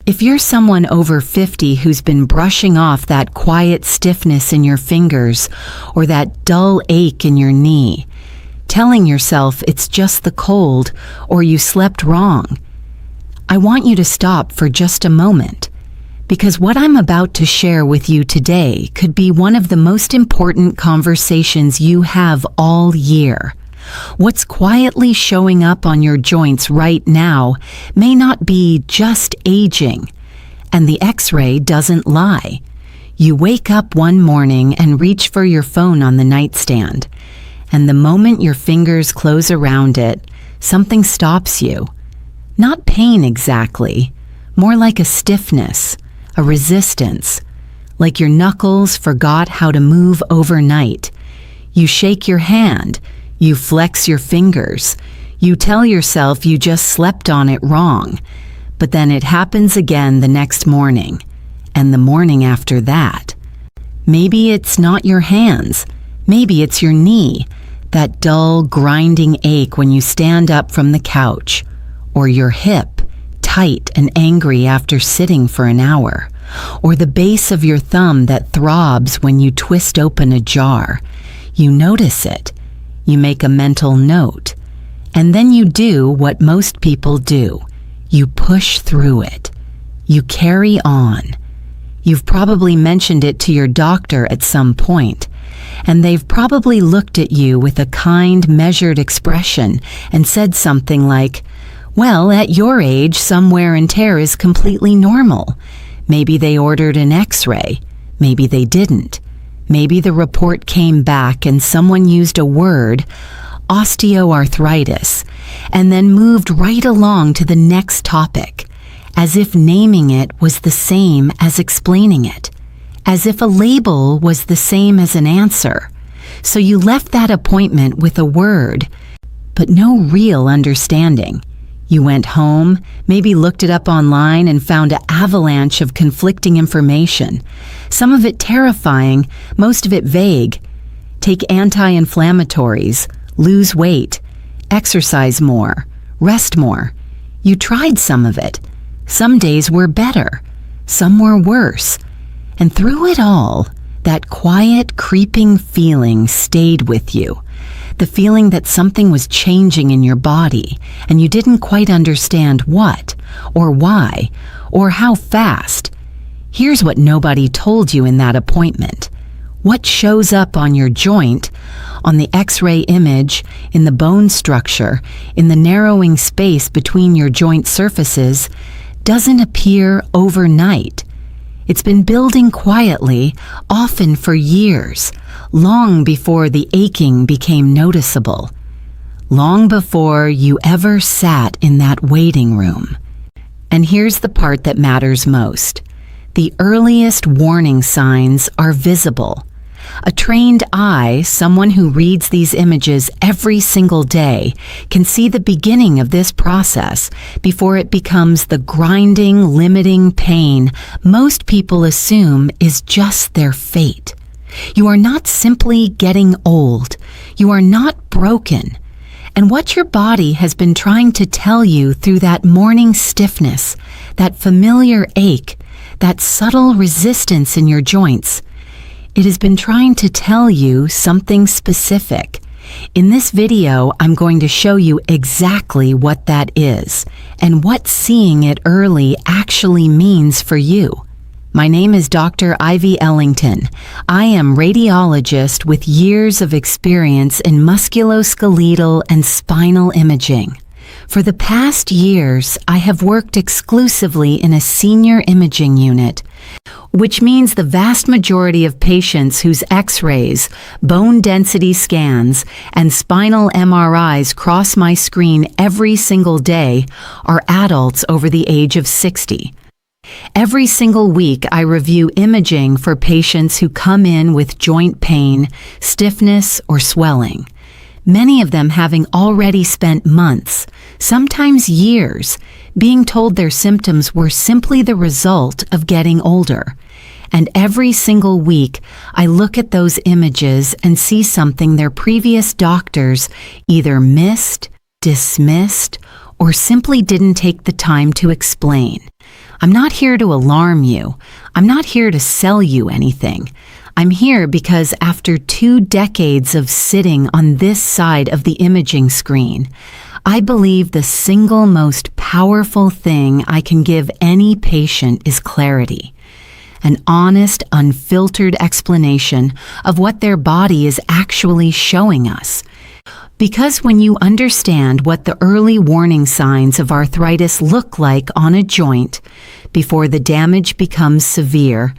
If you're someone over 50 who's been brushing off that quiet stiffness in your fingers or that dull ache in your knee, telling yourself it's just the cold or you slept wrong, I want you to stop for just a moment, because what I'm about to share with you today could be one of the most important conversations you have all year. What's quietly showing up on your joints right now may not be just aging, and the X-ray doesn't lie. You wake up one morning and reach for your phone on the nightstand, and the moment your fingers close around it, something stops you. Not pain exactly, more like a stiffness, a resistance, like your knuckles forgot how to move overnight. You shake your hand, you flex your fingers, you tell yourself you just slept on it wrong, but then it happens again the next morning, and the morning after that. Maybe it's not your hands, maybe it's your knee, that dull, grinding ache when you stand up from the couch, or your hip, tight and angry after sitting for an hour, or the base of your thumb that throbs when you twist open a jar. You notice it. You make a mental note, and then you do what most people do. You push through it. You carry on. You've probably mentioned it to your doctor at some point, and they've probably looked at you with a kind, measured expression and said something like, "Well, at your age, some wear and tear is completely normal." Maybe they ordered an X-ray. Maybe they didn't. Maybe the report came back and someone used a word, osteoarthritis, and then moved right along to the next topic, as if naming it was the same as explaining it, as if a label was the same as an answer. So you left that appointment with a word, but no real understanding. You went home, maybe looked it up online and found an avalanche of conflicting information, some of it terrifying, most of it vague. Take anti-inflammatories, lose weight, exercise more, rest more. You tried some of it. Some days were better, some were worse. And through it all, that quiet, creeping feeling stayed with you. The feeling that something was changing in your body, and you didn't quite understand what, or why, or how fast. Here's what nobody told you in that appointment. What shows up on your joint, on the X-ray image, in the bone structure, in the narrowing space between your joint surfaces, doesn't appear overnight. It's been building quietly, often for years, long before the aching became noticeable, long before you ever sat in that waiting room. And here's the part that matters most. The earliest warning signs are visible. A trained eye, someone who reads these images every single day, can see the beginning of this process before it becomes the grinding, limiting pain most people assume is just their fate. You are not simply getting old. You are not broken. And what your body has been trying to tell you through that morning stiffness, that familiar ache, that subtle resistance in your joints, it has been trying to tell you something specific. In this video, I'm going to show you exactly what that is and what seeing it early actually means for you. My name is Dr. Ivy Ellington. I am radiologist with years of experience in musculoskeletal and spinal imaging. For the past years, I have worked exclusively in a senior imaging unit, which means the vast majority of patients whose X-rays, bone density scans, and spinal MRIs cross my screen every single day are adults over the age of 60. Every single week, I review imaging for patients who come in with joint pain, stiffness, or swelling. Many of them having already spent months, sometimes years, being told their symptoms were simply the result of getting older. And every single week, I look at those images and see something their previous doctors either missed, dismissed, or simply didn't take the time to explain. I'm not here to alarm you. I'm not here to sell you anything. I'm here because after 2 decades of sitting on this side of the imaging screen, I believe the single most powerful thing I can give any patient is clarity. An honest, unfiltered explanation of what their body is actually showing us. Because when you understand what the early warning signs of arthritis look like on a joint before the damage becomes severe,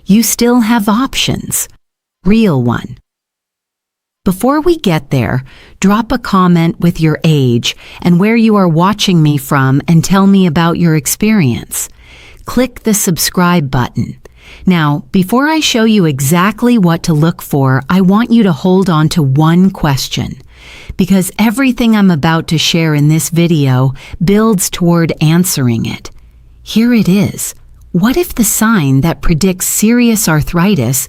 you still have options. Real one. Before we get there, drop a comment with your age and where you are watching me from and tell me about your experience. Click the subscribe button. Now, before I show you exactly what to look for, I want you to hold on to one question, because everything I'm about to share in this video builds toward answering it. Here it is. What if the sign that predicts serious arthritis,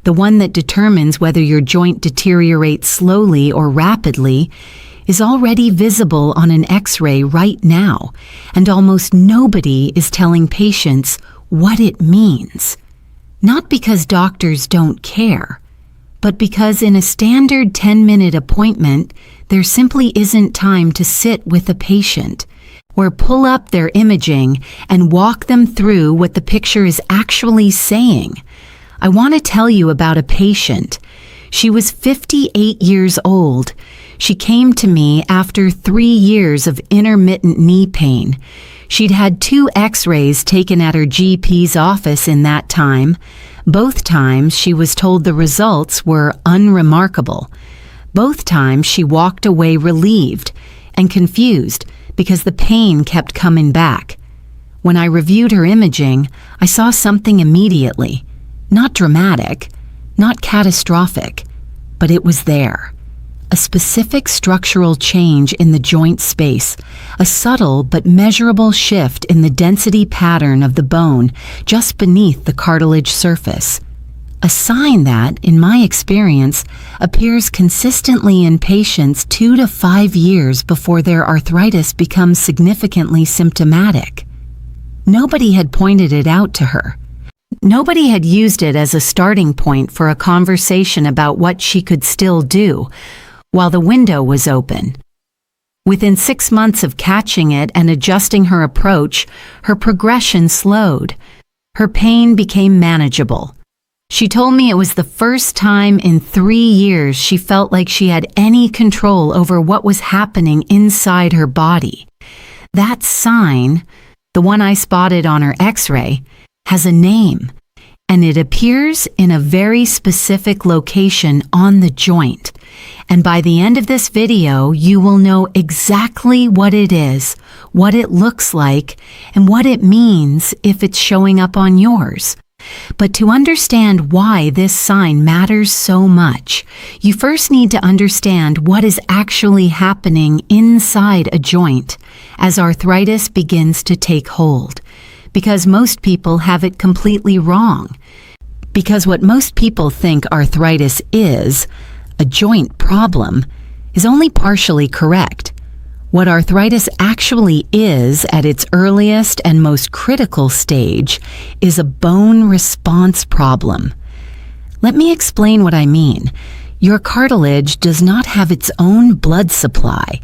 the one that determines whether your joint deteriorates slowly or rapidly, is already visible on an X-ray right now, and almost nobody is telling patients what it means? Not because doctors don't care, but because in a standard 10-minute appointment, there simply isn't time to sit with a patient or pull up their imaging and walk them through what the picture is actually saying. I want to tell you about a patient. She was 58 years old. She came to me after 3 years of intermittent knee pain. She'd had 2 X-rays taken at her GP's office in that time. Both times she was told the results were unremarkable. Both times she walked away relieved and confused because the pain kept coming back. When I reviewed her imaging, I saw something immediately. Not dramatic, not catastrophic, but it was there. A specific structural change in the joint space, a subtle but measurable shift in the density pattern of the bone just beneath the cartilage surface. A sign that, in my experience, appears consistently in patients 2 to 5 years before their arthritis becomes significantly symptomatic. Nobody had pointed it out to her. Nobody had used it as a starting point for a conversation about what she could still do, while the window was open. Within 6 months of catching it and adjusting her approach, her progression slowed. Her pain became manageable. She told me it was the first time in 3 years she felt like she had any control over what was happening inside her body. That sign, the one I spotted on her X-ray, has a name, and it appears in a very specific location on the joint. And by the end of this video, you will know exactly what it is, what it looks like, and what it means if it's showing up on yours. But to understand why this sign matters so much, you first need to understand what is actually happening inside a joint as arthritis begins to take hold. Because most people have it completely wrong. Because what most people think arthritis is, a joint problem, is only partially correct. What arthritis actually is at its earliest and most critical stage is a bone response problem. Let me explain what I mean. Your cartilage does not have its own blood supply.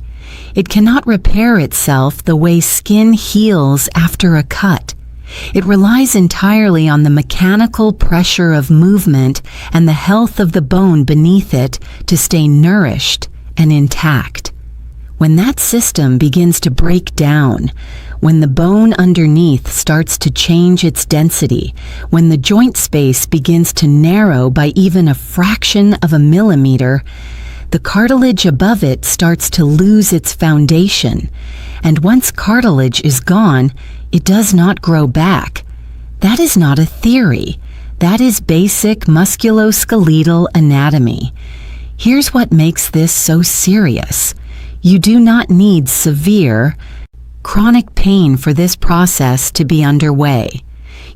It cannot repair itself the way skin heals after a cut. It relies entirely on the mechanical pressure of movement and the health of the bone beneath it to stay nourished and intact. When that system begins to break down, when the bone underneath starts to change its density, when the joint space begins to narrow by even a fraction of a millimeter, the cartilage above it starts to lose its foundation. And once cartilage is gone, it does not grow back. That is not a theory. That is basic musculoskeletal anatomy. Here's what makes this so serious. You do not need severe, chronic pain for this process to be underway.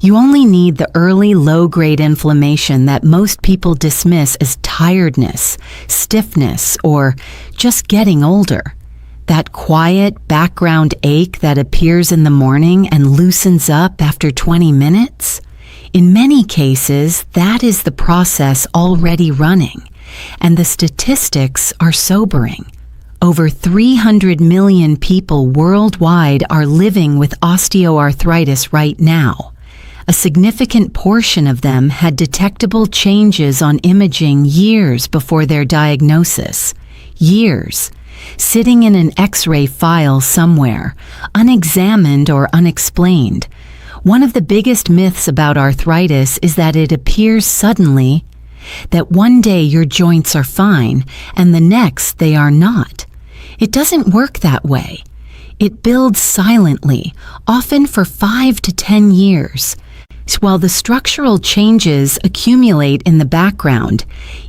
You only need the early low-grade inflammation that most people dismiss as tiredness, stiffness, or just getting older. That quiet background ache that appears in the morning and loosens up after 20 minutes? In many cases, that is the process already running, and the statistics are sobering. Over 300 million people worldwide are living with osteoarthritis right now. A significant portion of them had detectable changes on imaging years before their diagnosis. Years. Sitting in an X-ray file somewhere, unexamined or unexplained. One of the biggest myths about arthritis is that it appears suddenly, that one day your joints are fine and the next they are not. It doesn't work that way. It builds silently, often for 5 to 10 years. While the structural changes accumulate in the background,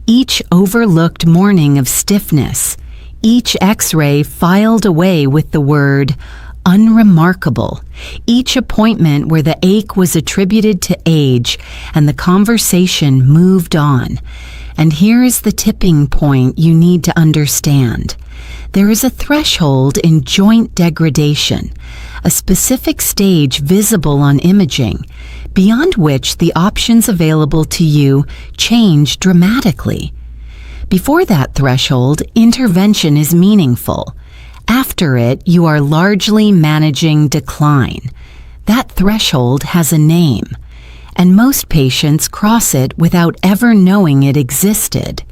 each overlooked morning of stiffness, each X-ray filed away with the word unremarkable, each appointment where the ache was attributed to age and the conversation moved on. And here is the tipping point you need to understand. There is a threshold in joint degradation, a specific stage visible on imaging, beyond which the options available to you change dramatically. Before that threshold, intervention is meaningful. After it, you are largely managing decline. That threshold has a name, and most patients cross it without ever knowing it existed.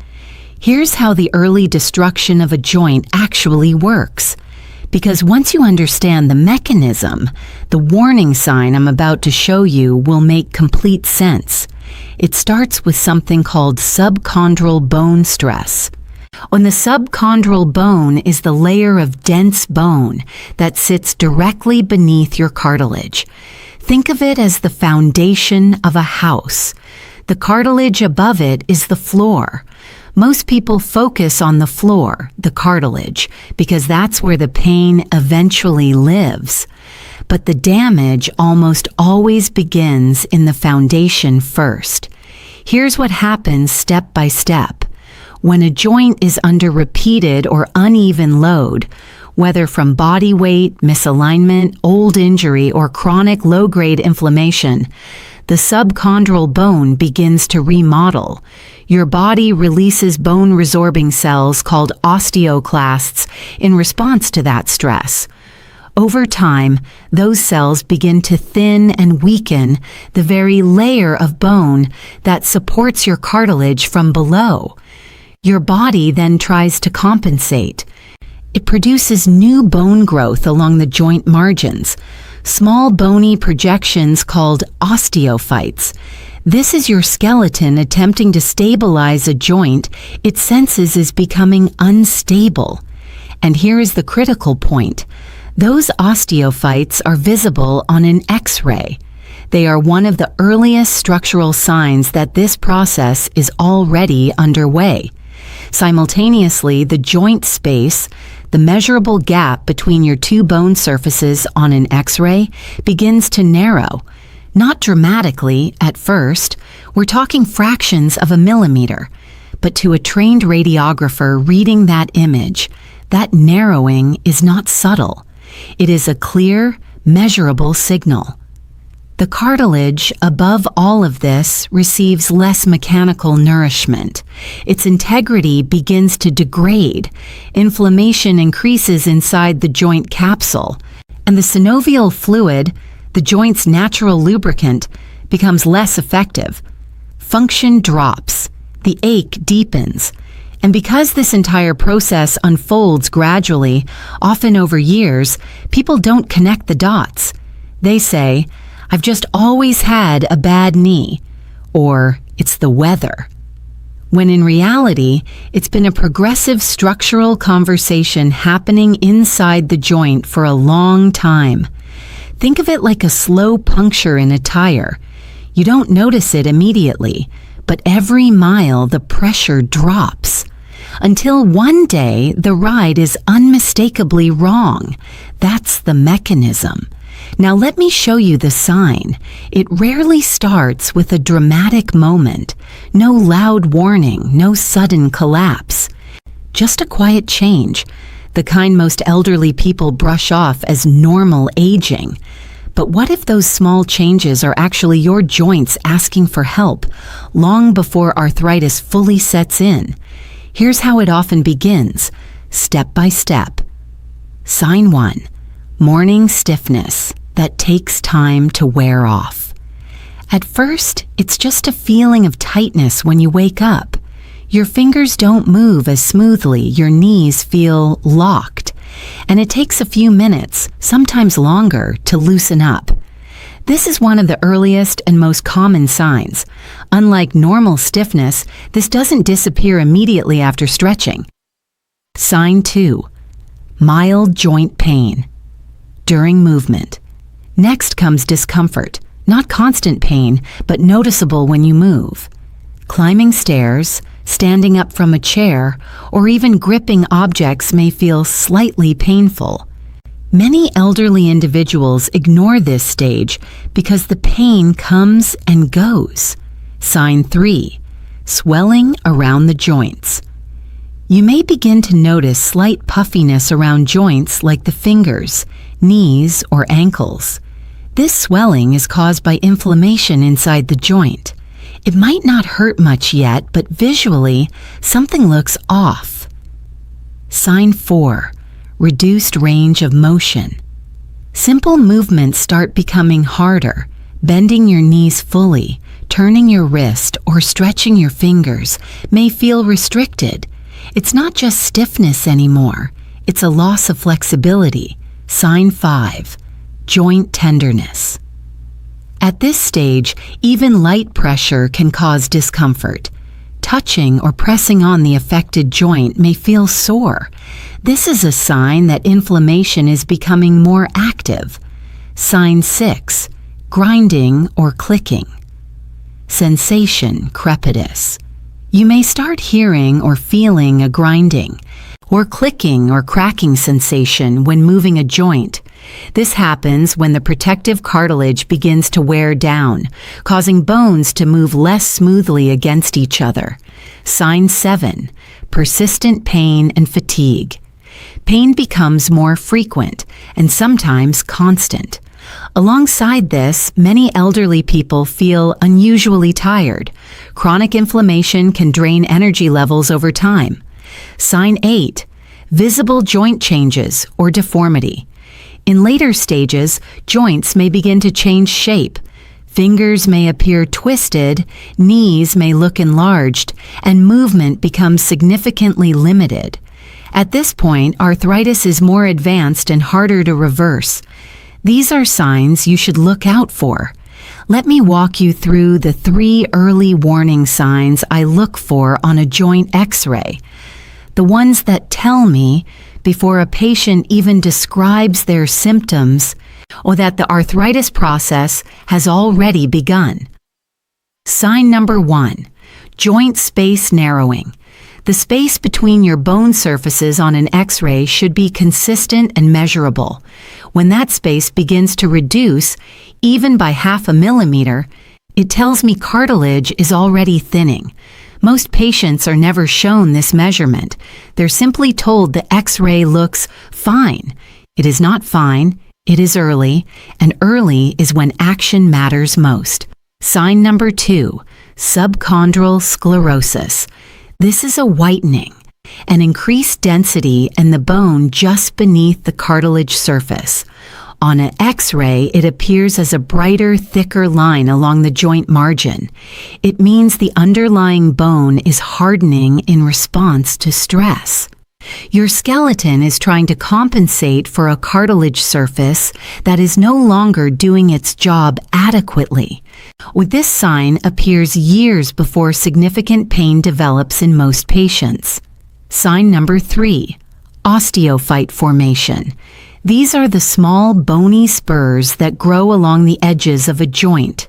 Here's how the early destruction of a joint actually works. Because once you understand the mechanism, the warning sign I'm about to show you will make complete sense. It starts with something called subchondral bone stress. On the subchondral bone is the layer of dense bone that sits directly beneath your cartilage. Think of it as the foundation of a house. The cartilage above it is the floor. Most people focus on the floor, the cartilage, because that's where the pain eventually lives. But the damage almost always begins in the foundation first. Here's what happens step by step. When a joint is under repeated or uneven load, whether from body weight, misalignment, old injury, or chronic low-grade inflammation, the subchondral bone begins to remodel. Your body releases bone-resorbing cells called osteoclasts in response to that stress. Over time, those cells begin to thin and weaken the very layer of bone that supports your cartilage from below. Your body then tries to compensate. It produces new bone growth along the joint margins, small bony projections called osteophytes. This is your skeleton attempting to stabilize a joint it senses is becoming unstable. And here is the critical point. Those osteophytes are visible on an X-ray. They are one of the earliest structural signs that this process is already underway. Simultaneously, the joint space, the measurable gap between your two bone surfaces on an X-ray, begins to narrow. Not dramatically at first, we're talking fractions of a millimeter, but to a trained radiographer reading that image, that narrowing is not subtle. It is a clear, measurable signal. The cartilage above all of this receives less mechanical nourishment. Its integrity begins to degrade. Inflammation increases inside the joint capsule, and the synovial fluid, the joint's natural lubricant, becomes less effective. Function drops. The ache deepens. And because this entire process unfolds gradually, often over years, people don't connect the dots. They say, "I've just always had a bad knee," or "it's the weather." When in reality, it's been a progressive structural conversation happening inside the joint for a long time. Think of it like a slow puncture in a tire. You don't notice it immediately, but every mile the pressure drops. Until one day the ride is unmistakably wrong. That's the mechanism. Now let me show you the sign. It rarely starts with a dramatic moment. No loud warning, no sudden collapse. Just a quiet change. the kind most elderly people brush off as normal aging. But what if those small changes are actually your joints asking for help long before arthritis fully sets in? Here's how it often begins, step by step. Sign 1. Morning stiffness that takes time to wear off. At first, it's just a feeling of tightness when you wake up. Your fingers don't move as smoothly, your knees feel locked, and it takes a few minutes, sometimes longer, to loosen up. This is one of the earliest and most common signs. Unlike normal stiffness, this doesn't disappear immediately after stretching. Sign 2. Mild joint pain during movement. Next comes discomfort, not constant pain, but noticeable when you move. Climbing stairs, standing up from a chair, or even gripping objects may feel slightly painful. Many elderly individuals ignore this stage because the pain comes and goes. Sign 3. Swelling around the joints. You may begin to notice slight puffiness around joints like the fingers, knees, or ankles. This swelling is caused by inflammation inside the joint. It might not hurt much yet, but visually, something looks off. Sign 4. Reduced range of motion. Simple movements start becoming harder. Bending your knees fully, turning your wrist, or stretching your fingers may feel restricted. It's not just stiffness anymore. It's a loss of flexibility. Sign 5. Joint tenderness. At this stage, even light pressure can cause discomfort. Touching or pressing on the affected joint may feel sore. This is a sign that inflammation is becoming more active. Sign 6. Grinding or clicking. Sensation crepitus. You may start hearing or feeling a grinding, or clicking or cracking sensation when moving a joint. This happens when the protective cartilage begins to wear down, causing bones to move less smoothly against each other. Sign 7. Persistent pain and fatigue. Pain becomes more frequent and sometimes constant. Alongside this, many elderly people feel unusually tired. Chronic inflammation can drain energy levels over time. Sign 8. Visible joint changes or deformity. In later stages, joints may begin to change shape. Fingers may appear twisted, knees may look enlarged, and movement becomes significantly limited. At this point, arthritis is more advanced and harder to reverse. These are signs you should look out for. Let me walk you through the 3 early warning signs I look for on a joint X-ray. The ones that tell me, before a patient even describes their symptoms, or that the arthritis process has already begun. Sign number 1. Joint space narrowing. The space between your bone surfaces on an X-ray should be consistent and measurable. When that space begins to reduce, even by 0.5 millimeter, it tells me cartilage is already thinning. Most patients are never shown this measurement. They're simply told the X-ray looks fine. It is not fine, it is early, and early is when action matters most. Sign number 2, subchondral sclerosis. This is a whitening, an increased density in the bone just beneath the cartilage surface. On an X-ray, it appears as a brighter, thicker line along the joint margin. It means the underlying bone is hardening in response to stress. Your skeleton is trying to compensate for a cartilage surface that is no longer doing its job adequately. This sign appears years before significant pain develops in most patients. Sign number 3, osteophyte formation. These are the small bony spurs that grow along the edges of a joint.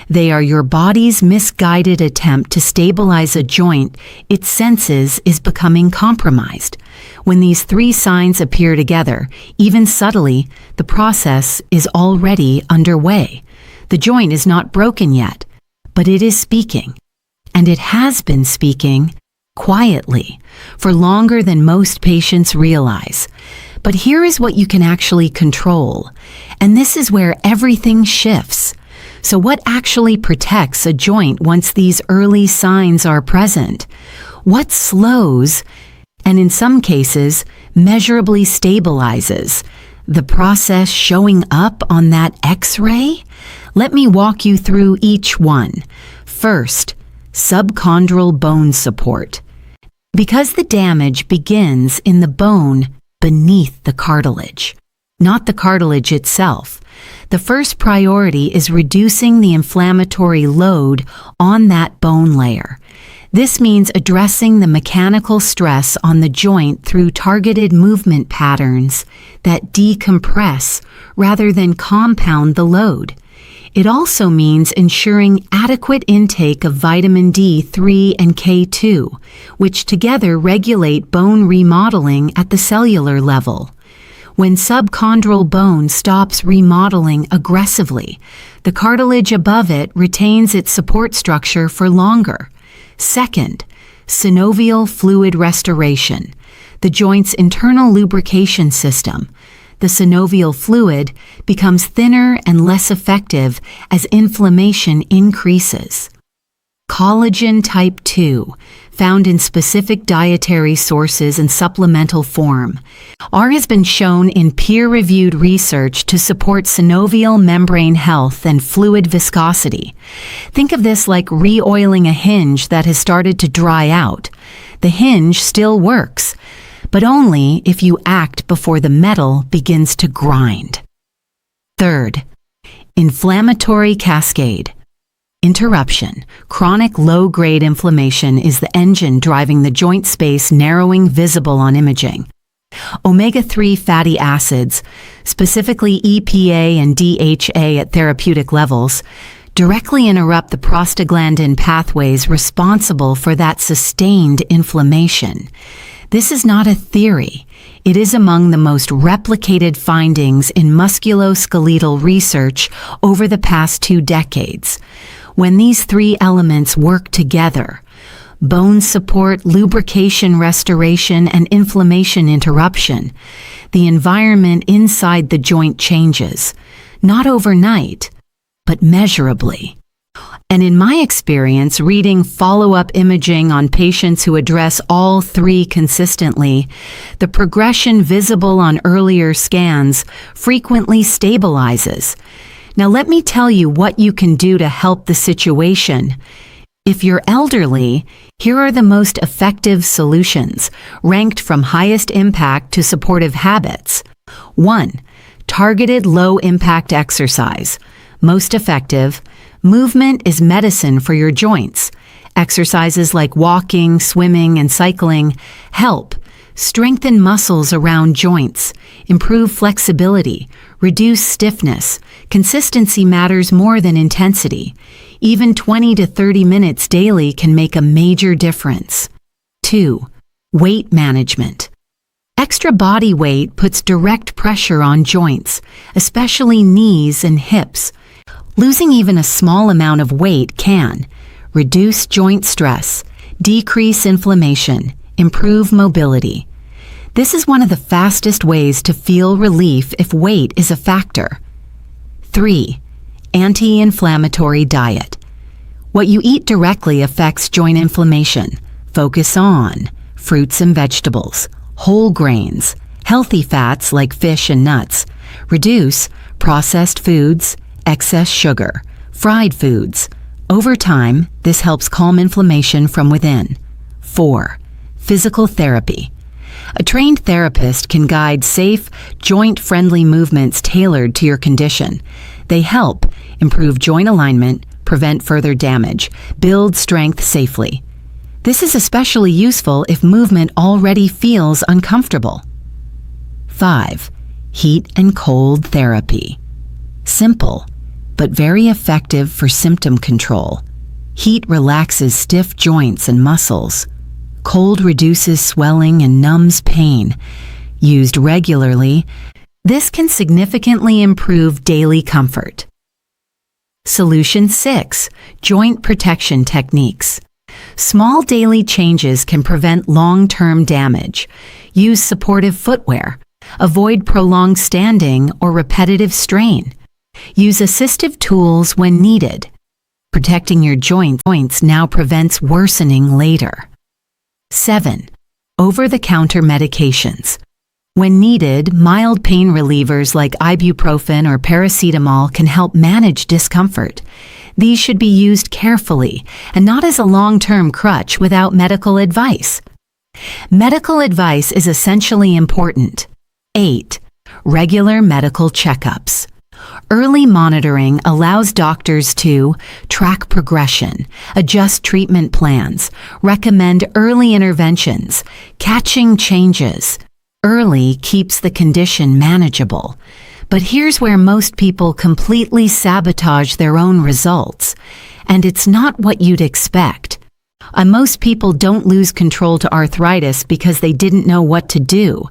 They are your body's misguided attempt to stabilize a joint it senses is becoming compromised. When these 3 signs appear together, even subtly, the process is already underway. The joint is not broken yet, but it is speaking. And it has been speaking quietly, for longer than most patients realize. But here is what you can actually control, and this is where everything shifts. So what actually protects a joint once these early signs are present? What slows, and in some cases, measurably stabilizes the process showing up on that X-ray? Let me walk you through each one. First, subchondral bone support. Because the damage begins in the bone beneath the cartilage, not the cartilage itself, the first priority is reducing the inflammatory load on that bone layer. This means addressing the mechanical stress on the joint through targeted movement patterns that decompress rather than compound the load. It also means ensuring adequate intake of vitamin D3 and K2, which together regulate bone remodeling at the cellular level. When subchondral bone stops remodeling aggressively, the cartilage above it retains its support structure for longer. Second, synovial fluid restoration, the joint's internal lubrication system. The synovial fluid becomes thinner and less effective as inflammation increases. Collagen type 2, found in specific dietary sources and supplemental form. Has been shown in peer-reviewed research to support synovial membrane health and fluid viscosity. Think of this like re-oiling a hinge that has started to dry out. The hinge still works, but only if you act before the metal begins to grind. Third, inflammatory cascade. Interruption. Chronic low-grade inflammation is the engine driving the joint space narrowing visible on imaging. Omega-3 fatty acids, specifically EPA and DHA at therapeutic levels, directly interrupt the prostaglandin pathways responsible for that sustained inflammation. This is not a theory. It is among the most replicated findings in musculoskeletal research over the past 2 decades. When these 3 elements work together, bone support, lubrication restoration, and inflammation interruption, the environment inside the joint changes, not overnight, but measurably. And in my experience, reading follow-up imaging on patients who address all 3 consistently, the progression visible on earlier scans frequently stabilizes. Now let me tell you what you can do to help the situation. If you're elderly, here are the most effective solutions, ranked from highest impact to supportive habits. 1. Targeted low-impact exercise. Most effective. Movement is medicine for your joints. Exercises like walking, swimming, and cycling help strengthen muscles around joints, improve flexibility, reduce stiffness. Consistency matters more than intensity. Even 20 to 30 minutes daily can make a major difference. 2. Weight management. Extra body weight puts direct pressure on joints, especially knees and hips. Losing even a small amount of weight can reduce joint stress, decrease inflammation, improve mobility. This is one of the fastest ways to feel relief if weight is a factor. 3. Anti-inflammatory diet. What you eat directly affects joint inflammation. Focus on fruits and vegetables, whole grains, healthy fats like fish and nuts. Reduce processed foods, excess sugar, fried foods. Over time, this helps calm inflammation from within. 4. Physical therapy. A trained therapist can guide safe, joint-friendly movements tailored to your condition. They help improve joint alignment, prevent further damage, build strength safely. This is especially useful if movement already feels uncomfortable. 5. Heat and cold therapy. Simple, but very effective for symptom control. Heat relaxes stiff joints and muscles. Cold reduces swelling and numbs pain. Used regularly, this can significantly improve daily comfort. Solution 6. Joint protection techniques. Small daily changes can prevent long-term damage. Use supportive footwear. Avoid prolonged standing or repetitive strain. Use assistive tools when needed. Protecting your joints now prevents worsening later. 7. Over-the-counter medications. When needed, mild pain relievers like ibuprofen or paracetamol can help manage discomfort. These should be used carefully and not as a long-term crutch without medical advice. Medical advice is essentially important. 8. Regular medical checkups. Early monitoring allows doctors to track progression, adjust treatment plans, recommend early interventions, catching changes. Early keeps the condition manageable. But here's where most people completely sabotage their own results. And it's not what you'd expect. Most people don't lose control to arthritis because they didn't know what to do.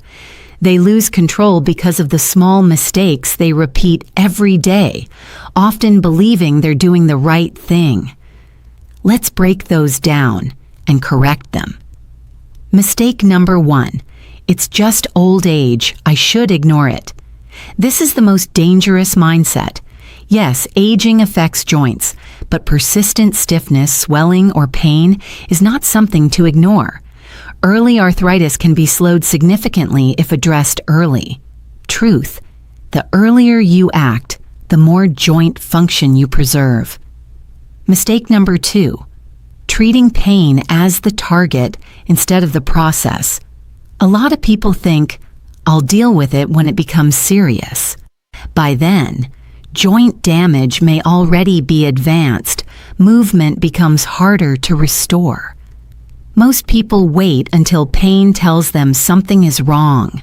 They lose control because of the small mistakes they repeat every day, often believing they're doing the right thing. Let's break those down and correct them. Mistake number 1. It's just old age. I should ignore it. This is the most dangerous mindset. Yes, aging affects joints, but persistent stiffness, swelling, or pain is not something to ignore. Early arthritis can be slowed significantly if addressed early. Truth: the earlier you act, the more joint function you preserve. Mistake number 2. Treating pain as the target instead of the process. A lot of people think, I'll deal with it when it becomes serious. By then, joint damage may already be advanced. Movement becomes harder to restore. Most people wait until pain tells them something is wrong,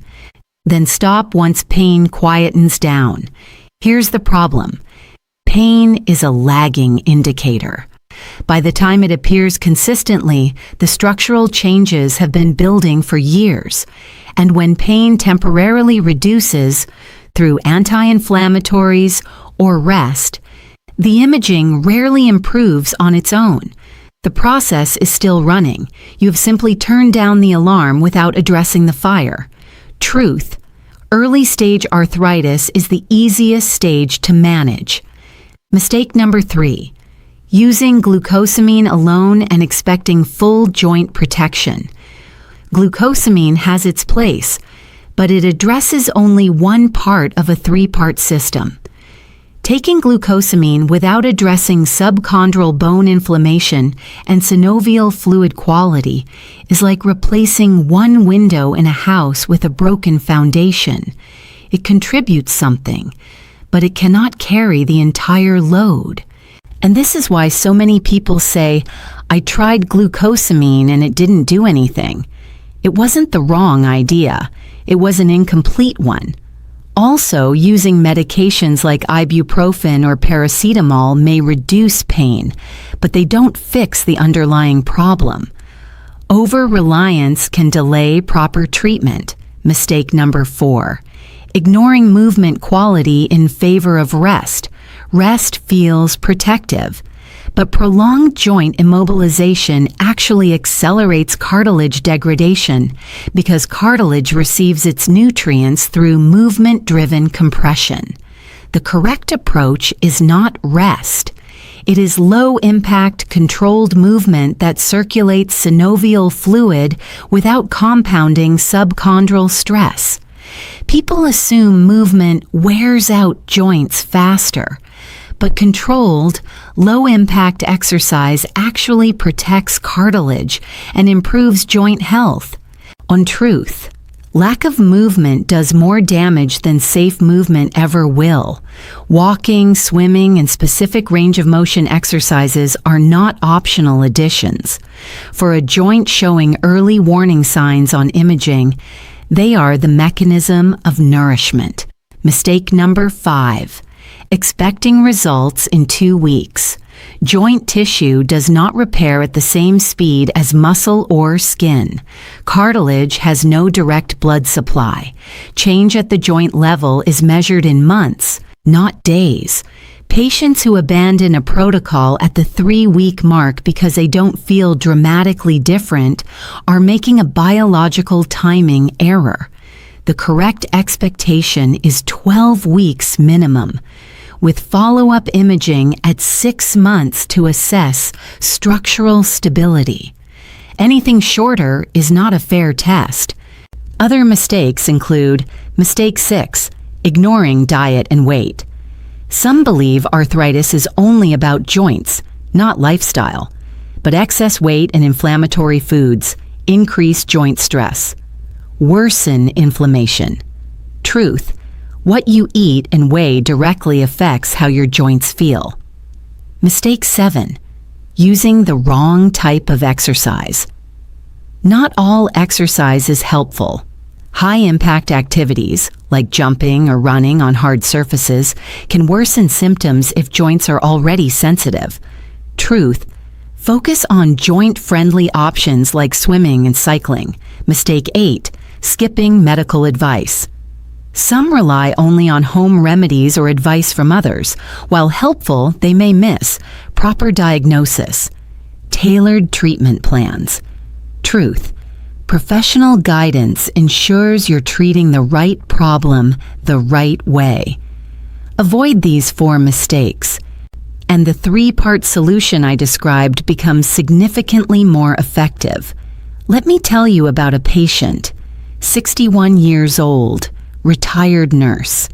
then stop once pain quietens down. Here's the problem. Pain is a lagging indicator. By the time it appears consistently, the structural changes have been building for years. And when pain temporarily reduces through anti-inflammatories or rest, the imaging rarely improves on its own. The process is still running. You have simply turned down the alarm without addressing the fire. Truth: early-stage arthritis is the easiest stage to manage. Mistake number 3. Using glucosamine alone and expecting full joint protection. Glucosamine has its place, but it addresses only one part of a 3-part system. Taking glucosamine without addressing subchondral bone inflammation and synovial fluid quality is like replacing one window in a house with a broken foundation. It contributes something, but it cannot carry the entire load. And this is why so many people say, I tried glucosamine and it didn't do anything. It wasn't the wrong idea. It was an incomplete one. Also, using medications like ibuprofen or paracetamol may reduce pain, but they don't fix the underlying problem. Over-reliance can delay proper treatment. Mistake number 4. Ignoring movement quality in favor of rest. Rest feels protective, but prolonged joint immobilization actually accelerates cartilage degradation because cartilage receives its nutrients through movement-driven compression. The correct approach is not rest. It is low-impact, controlled movement that circulates synovial fluid without compounding subchondral stress. People assume movement wears out joints faster, but controlled, low-impact exercise actually protects cartilage and improves joint health. On truth, lack of movement does more damage than safe movement ever will. Walking, swimming, and specific range of motion exercises are not optional additions. For a joint showing early warning signs on imaging, they are the mechanism of nourishment. Mistake number 5. Expecting results in 2 weeks. Joint tissue does not repair at the same speed as muscle or skin. Cartilage has no direct blood supply. Change at the joint level is measured in months, not days. Patients who abandon a protocol at the 3-week mark because they don't feel dramatically different are making a biological timing error. The correct expectation is 12 weeks minimum, with follow-up imaging at 6 months to assess structural stability. Anything shorter is not a fair test. Other mistakes include Mistake 6, ignoring diet and weight. Some believe arthritis is only about joints, not lifestyle, but excess weight and inflammatory foods increase joint stress, worsen inflammation. Truth: what you eat and weigh directly affects how your joints feel. Mistake 7, using the wrong type of exercise. Not all exercise is helpful. High-impact activities, like jumping or running on hard surfaces, can worsen symptoms if joints are already sensitive. Truth: focus on joint-friendly options like swimming and cycling. Mistake 8, skipping medical advice. Some rely only on home remedies or advice from others. While helpful, they may miss proper diagnosis, tailored treatment plans. Truth: professional guidance ensures you're treating the right problem the right way. Avoid these 4 mistakes, and the 3-part solution I described becomes significantly more effective. Let me tell you about a patient, 61 years old, retired nurse.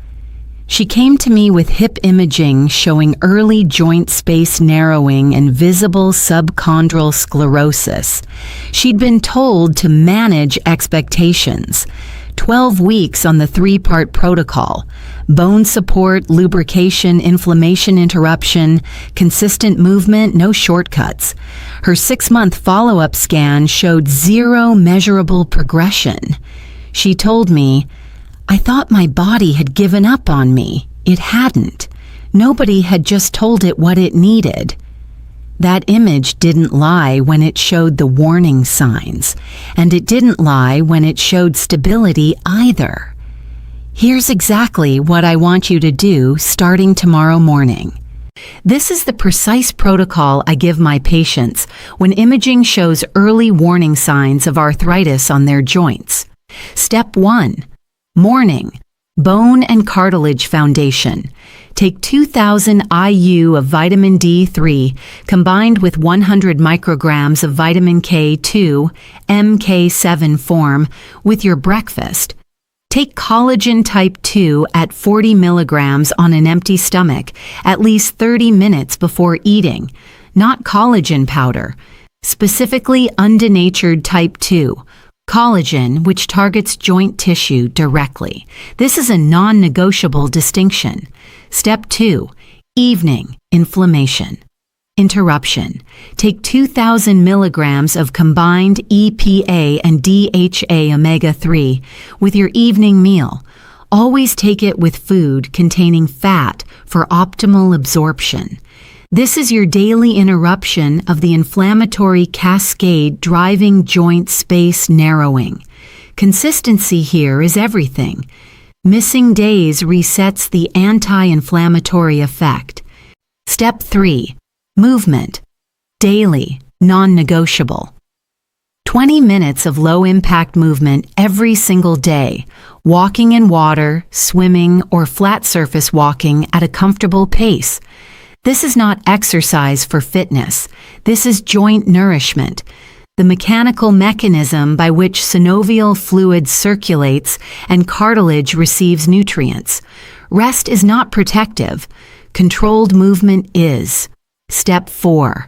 She came to me with hip imaging showing early joint space narrowing and visible subchondral sclerosis. She'd been told to manage expectations. 12 weeks on the 3-part protocol: bone support, lubrication, inflammation interruption, consistent movement, no shortcuts. Her 6-month follow-up scan showed 0 measurable progression. She told me, "I thought my body had given up on me. It hadn't. Nobody had just told it what it needed." That image didn't lie when it showed the warning signs, and it didn't lie when it showed stability either. Here's exactly what I want you to do starting tomorrow morning. This is the precise protocol I give my patients when imaging shows early warning signs of arthritis on their joints. Step 1. Morning, bone and cartilage foundation. Take 2,000 IU of vitamin D3 combined with 100 micrograms of vitamin K2, MK7 form with your breakfast. Take collagen type 2 at 40 milligrams on an empty stomach at least 30 minutes before eating, not collagen powder, specifically undenatured type 2. Collagen, which targets joint tissue directly. This is a non-negotiable distinction. Step 2. Evening, inflammation. Interruption. Take 2,000 milligrams of combined EPA and DHA omega-3 with your evening meal. Always take it with food containing fat for optimal absorption. This is your daily interruption of the inflammatory cascade driving joint space narrowing. Consistency here is everything. Missing days resets the anti-inflammatory effect. Step 3. Movement. Daily, non-negotiable. 20 minutes of low-impact movement every single day. Walking in water, swimming, or flat surface walking at a comfortable pace. This is not exercise for fitness. This is joint nourishment, the mechanical mechanism by which synovial fluid circulates and cartilage receives nutrients. Rest is not protective. Controlled movement is. Step 4.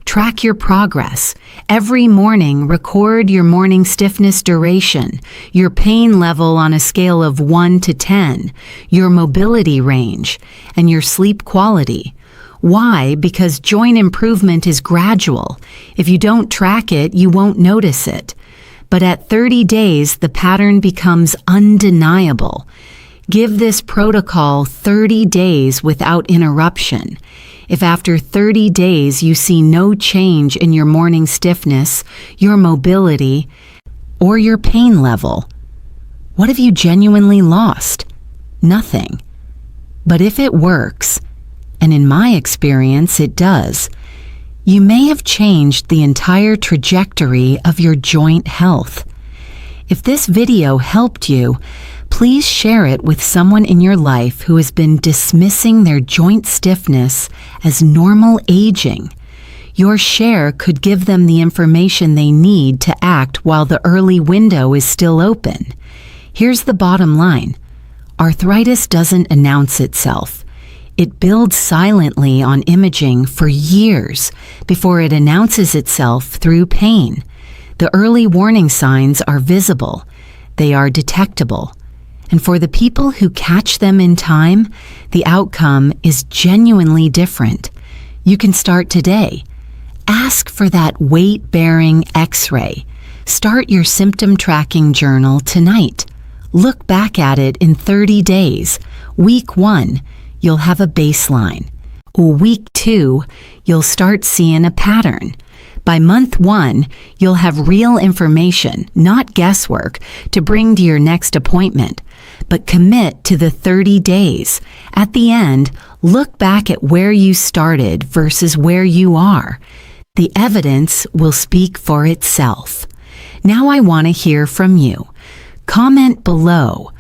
Track your progress. Every morning, record your morning stiffness duration, your pain level on a scale of 1 to 10, your mobility range, and your sleep quality. Why? Because joint improvement is gradual. If you don't track it, you won't notice it. But at 30 days, the pattern becomes undeniable. Give this protocol 30 days without interruption. If after 30 days you see no change in your morning stiffness, your mobility, or your pain level, what have you genuinely lost? Nothing. But if it works, and in my experience, it does. You may have changed the entire trajectory of your joint health. If this video helped you, please share it with someone in your life who has been dismissing their joint stiffness as normal aging. Your share could give them the information they need to act while the early window is still open. Here's the bottom line. Arthritis doesn't announce itself. It builds silently on imaging for years before it announces itself through pain. The early warning signs are visible. They are detectable. And for the people who catch them in time, the outcome is genuinely different. You can start today. Ask for that weight-bearing X-ray. Start your symptom tracking journal tonight. Look back at it in 30 days. Week 1, you'll have a baseline. Week 2, you'll start seeing a pattern. By month 1, you'll have real information, not guesswork, to bring to your next appointment. But commit to the 30 days. At the end, look back at where you started versus where you are. The evidence will speak for itself. Now I want to hear from you. Comment below.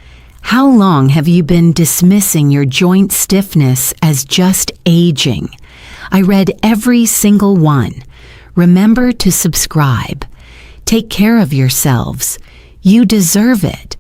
How long have you been dismissing your joint stiffness as just aging? I read every single one. Remember to subscribe. Take care of yourselves. You deserve it.